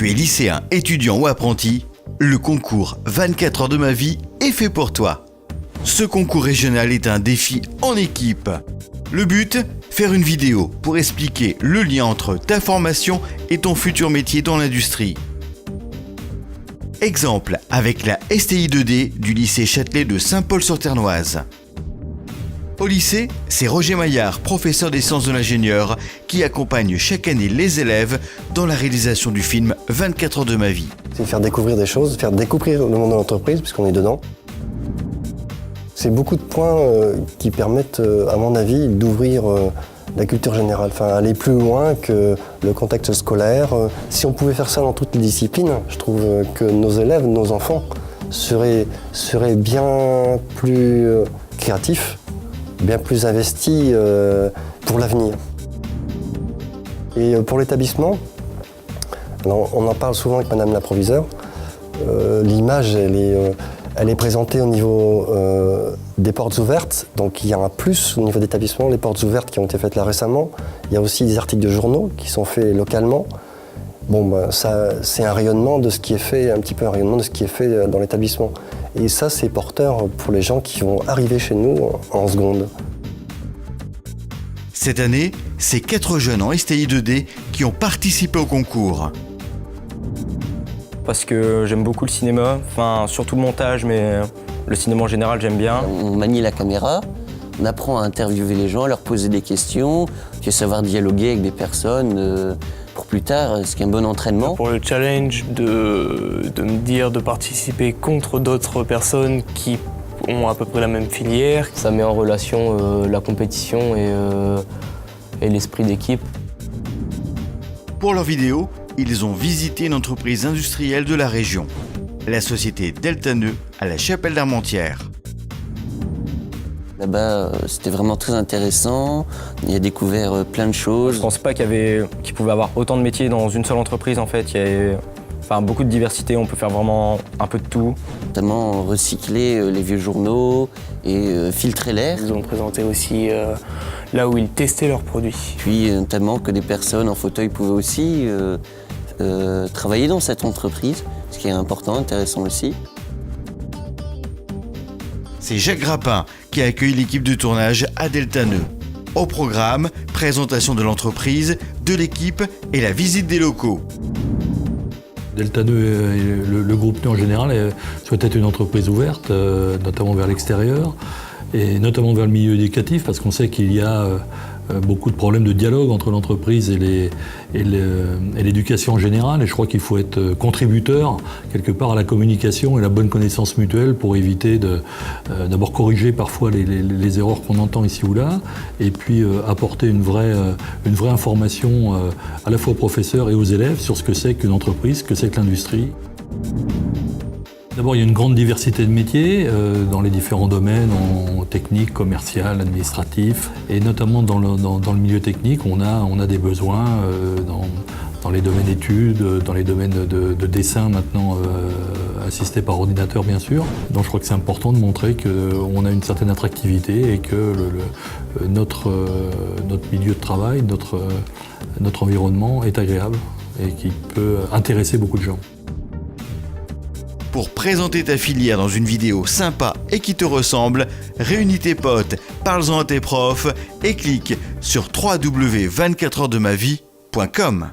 Tu es lycéen, étudiant ou apprenti, le concours 24 heures de ma vie est fait pour toi. Ce concours régional est un défi en équipe. Le but, faire une vidéo pour expliquer le lien entre ta formation et ton futur métier dans l'industrie. Exemple avec la STI 2D du lycée Châtelet de Saint-Paul-sur-Ternoise. Au lycée, c'est Roger Maillard, professeur des sciences de l'ingénieur, qui accompagne chaque année les élèves dans la réalisation du film 24 heures de ma vie. C'est faire découvrir des choses, faire découvrir le monde de l'entreprise, puisqu'on est dedans. C'est beaucoup de points qui permettent, à mon avis, d'ouvrir la culture générale, enfin aller plus loin que le contexte scolaire. Si on pouvait faire ça dans toutes les disciplines, je trouve que nos élèves, nos enfants, seraient bien plus créatifs, bien plus investis pour l'avenir. Et pour l'établissement, on en parle souvent avec Madame la proviseure, l'image elle est présentée au niveau des portes ouvertes, donc il y a un plus au niveau d'établissement, les portes ouvertes qui ont été faites là récemment. Il y a aussi des articles de journaux qui sont faits localement. Ça, c'est un rayonnement de ce qui est fait, un petit peu un rayonnement de ce qui est fait dans l'établissement. Et ça, c'est porteur pour les gens qui vont arriver chez nous en seconde. Cette année, c'est 4 jeunes en STI 2D qui ont participé au concours. Parce que j'aime beaucoup le cinéma, enfin surtout le montage, mais le cinéma en général j'aime bien. On manie la caméra, on apprend à interviewer les gens, à leur poser des questions, puis à savoir dialoguer avec des personnes pour plus tard, ce qui est un bon entraînement. Pour le challenge de me dire de participer contre d'autres personnes qui ont à peu près la même filière. Ça met en relation la compétition et l'esprit d'équipe. Pour leur vidéo, ils ont visité une entreprise industrielle de la région, la société Deltaneux à la Chapelle d'Armentières. Là-bas, c'était vraiment très intéressant. Il a découvert plein de choses. Je ne pense pas qu'il pouvait avoir autant de métiers dans une seule entreprise en fait. Il y avait beaucoup de diversité, on peut faire vraiment un peu de tout. Notamment recycler les vieux journaux et filtrer l'air. Ils ont présenté aussi là où ils testaient leurs produits. Puis notamment que des personnes en fauteuil pouvaient aussi travailler dans cette entreprise, ce qui est important, intéressant aussi. C'est Jacques Grappin qui a accueilli l'équipe de tournage à Deltaneux. Au programme, présentation de l'entreprise, de l'équipe et la visite des locaux. Deltaneux et le groupe en général souhaite être une entreprise ouverte, notamment vers l'extérieur et notamment vers le milieu éducatif, parce qu'on sait qu'il y a beaucoup de problèmes de dialogue entre l'entreprise et l'éducation en général. Et je crois qu'il faut être contributeur quelque part à la communication et la bonne connaissance mutuelle pour éviter d'abord corriger parfois les erreurs qu'on entend ici ou là, et puis apporter une vraie information à la fois aux professeurs et aux élèves sur ce que c'est qu'une entreprise, ce que c'est que l'industrie. D'abord, il y a une grande diversité de métiers dans les différents domaines, technique, commercial, administratif. Et notamment dans le milieu technique, on a des besoins dans les domaines d'études, dans les domaines de dessin maintenant assistés par ordinateur bien sûr. Donc je crois que c'est important de montrer qu'on a une certaine attractivité et que notre milieu de travail, notre environnement est agréable et qui peut intéresser beaucoup de gens. Pour présenter ta filière dans une vidéo sympa et qui te ressemble, réunis tes potes, parle-en à tes profs et clique sur www.24heuresdemavie.com.